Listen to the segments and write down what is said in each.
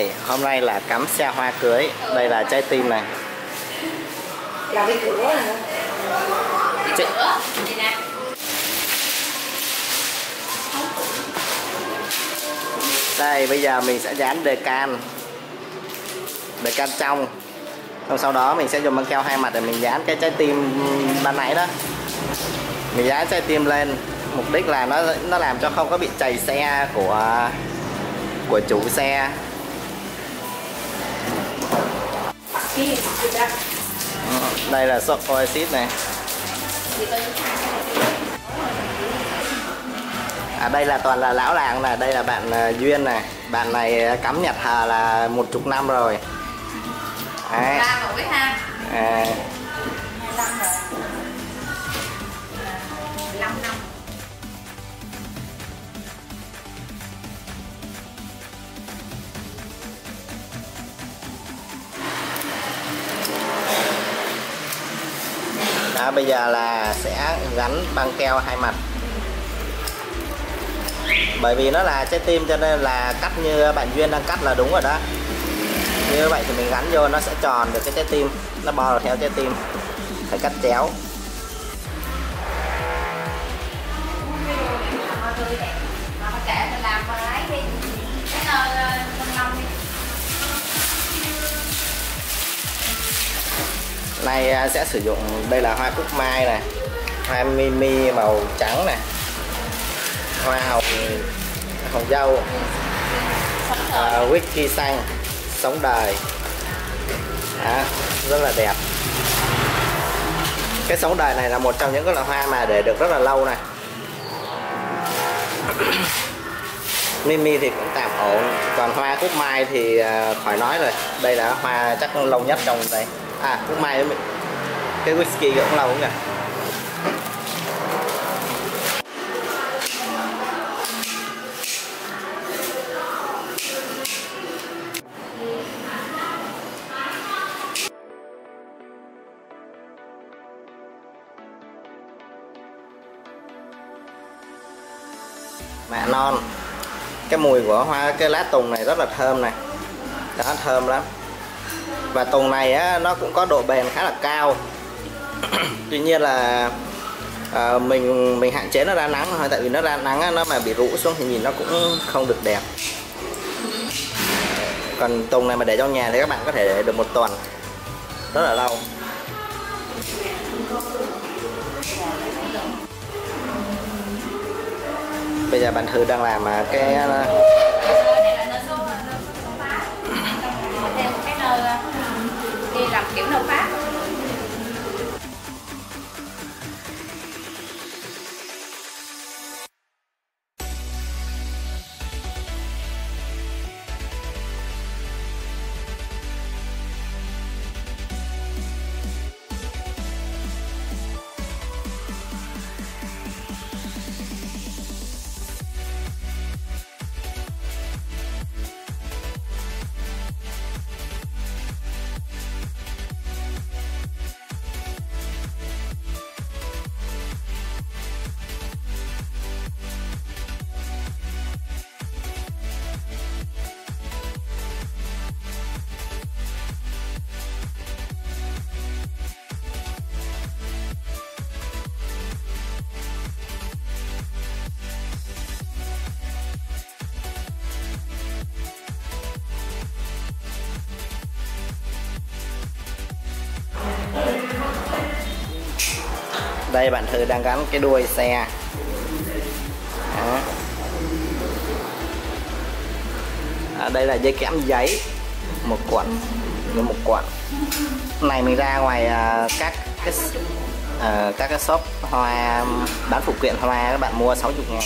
Đây, hôm nay là cắm xe hoa cưới. Đây là trái tim này. Là cái cửa này. Chị... Đây, bây giờ mình sẽ dán đề can trong. Xong sau đó mình sẽ dùng băng keo hai mặt để mình dán cái trái tim ban nãy đó. Mình dán trái tim lên, mục đích là nó làm cho không có bị chày xe của chủ xe. Đây là sốt oasis này. Đây là toàn là lão làng này. Đây là bạn Duyên này. Bạn này cắm nhà thờ là 10 năm rồi. Đấy. 3 tuổi ha. 25 rồi. 15 năm. Đó, bây giờ là sẽ gắn băng keo hai mặt. Bởi vì nó là trái tim cho nên là cắt như bạn Duyên đang cắt là đúng rồi đó. Như vậy thì mình gắn vô nó sẽ tròn được cái trái tim, nó bò theo trái tim. Phải cắt chéo. Này sẽ sử dụng, đây là hoa cúc mai này, hoa mimi màu trắng này, hoa hồng dâu, whisky xanh, sống đời. Đó, rất là đẹp. Cái sống đời này là một trong những cái loại hoa mà để được rất là lâu này. Mimi thì cũng tạm ổn, còn hoa cúc mai thì khỏi nói rồi. Đây là hoa chắc lâu nhất trong đây. Cúc mai cái whisky cũng lâu nhỉ. Mạ non. Cái mùi của hoa, cái lá tùng này rất là thơm này. Đó, thơm lắm. Và tùng này á, nó cũng có độ bền khá là cao. Tuy nhiên là mình hạn chế nó ra nắng thôi. Tại vì nó ra nắng á, nó mà bị rũ xuống thì nhìn nó cũng không được đẹp. Còn tùng này mà để trong nhà thì các bạn có thể để được 1 tuần, rất là lâu. Bây giờ bạn Thư đang làm cái đi làm kiểu nâu Pháp. Đây bạn Thư đang gắn cái đuôi xe. Đó. Đây là dây kẽm giấy, một cuộn. Này mình ra ngoài các cái shop hoa bán phụ kiện hoa các bạn mua 60.000.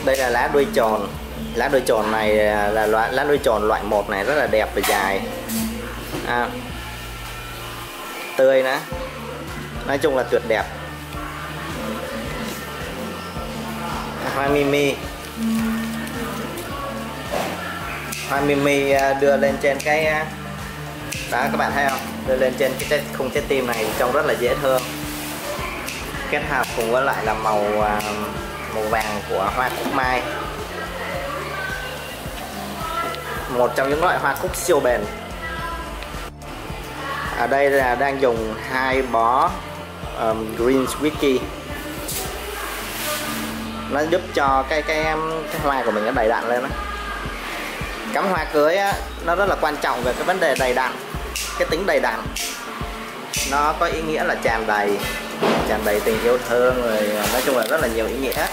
Đây là lá đuôi tròn. Lá đuôi tròn này là lá đuôi tròn loại 1 này, rất là đẹp và dài. Tươi nữa. Nói chung là tuyệt đẹp. Hoa mimi. Hoa mimi đưa lên trên cái đó, các bạn thấy không? Đưa lên trên cái khung trái tim này trông rất là dễ thương. Kết hợp cùng với lại là màu vàng của hoa cúc mai. Một trong những loại hoa cúc siêu bền. Ở đây là đang dùng 2 bó Green Wiki. Nó giúp cho cái hoa của mình nó đầy đặn lên đó. Cắm hoa cưới á, nó rất là quan trọng về cái vấn đề đầy đặn, cái tính đầy đặn. Nó có ý nghĩa là tràn đầy tình yêu thương, rồi nói chung là rất là nhiều ý nghĩa.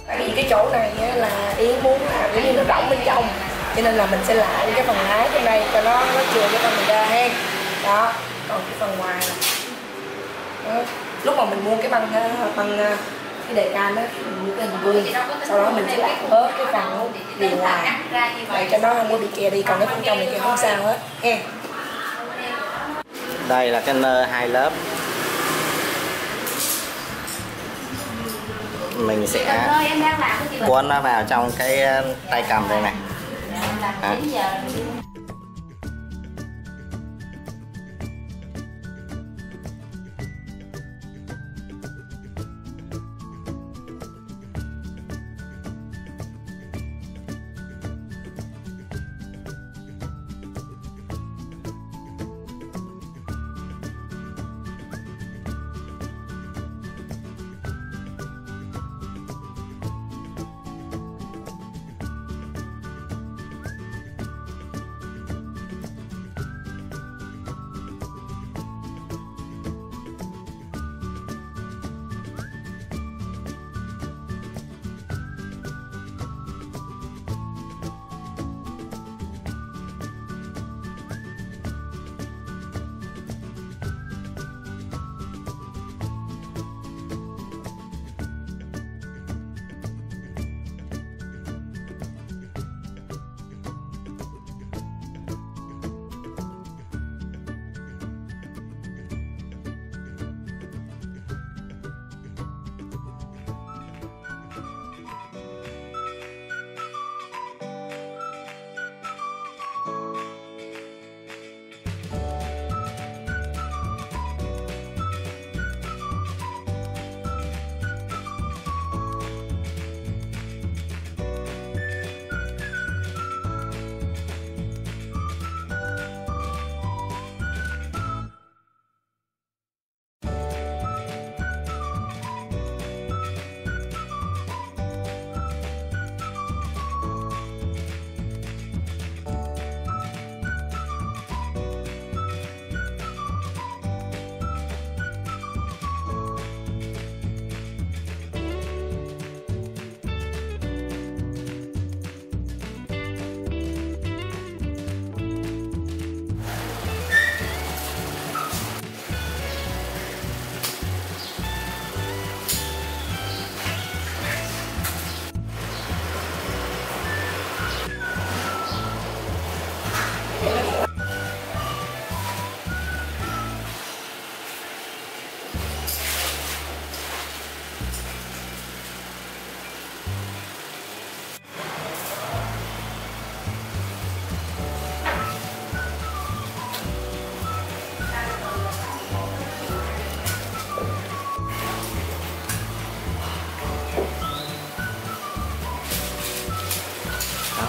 Tại vì cái chỗ này là Yến muốn là giống như nó rỗng bên trong, cho nên là mình sẽ lại cái phần lái trên đây cho nó chừa cái phần này ra ha. Đó, còn cái phần ngoài là lúc mà mình mua cái băng cái đề can đó, mình mua cái hình vuông, sau đó mình sẽ lại bớt cái phần bìa ngoài để cho nó không có bị kè đi, còn cái phần trong này thì không sao hết ha. Đây là cái nơ 2 lớp. Mình sẽ cuốn nó vào trong cái tay cầm đây này.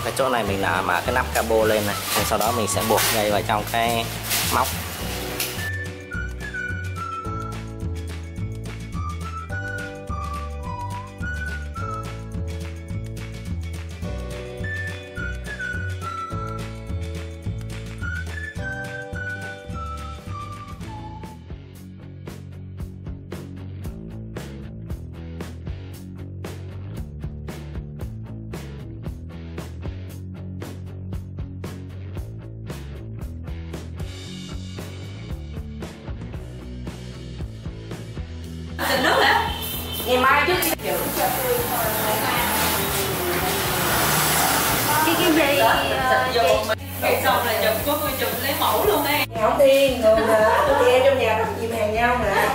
Cái chỗ này mình là mở cái nắp cabo lên này, rồi sau đó mình sẽ buộc dây vào trong cái móc. Xịt nước hả? Ngày mai trước khi giữ cho cái gì Ngày xong là chụp có người chụp lấy mẫu luôn em. không tiên rồi chị em trong nhà rất dịp hàng nhau mà.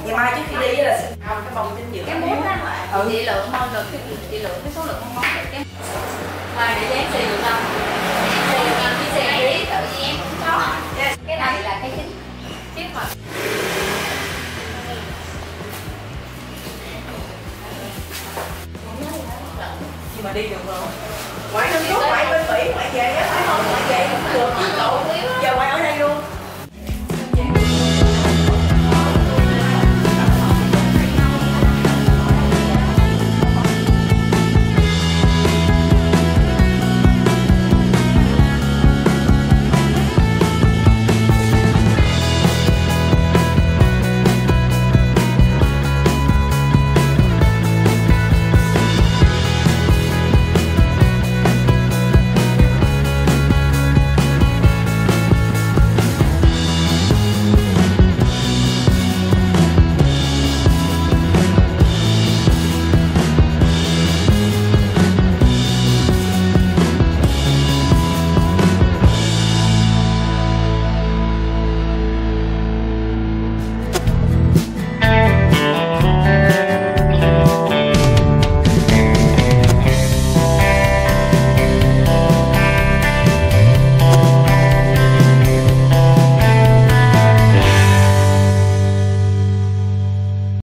Ngày mai trước khi đi là xịt Cái bông dinh dưỡng cái bút đó chị lượng thôi được chị lượng cái số lượng con món được cái mai để dán xì được không? xì được làm cái xì tự nhiên em cũng có cái này là cái chính chiếc mà Nhưng mà đi được không? ngoại nước ngoại bên Mỹ ngoại về á, phải không? Ngoại về cũng được chứ cậu. Giờ ngoại ở đây luôn.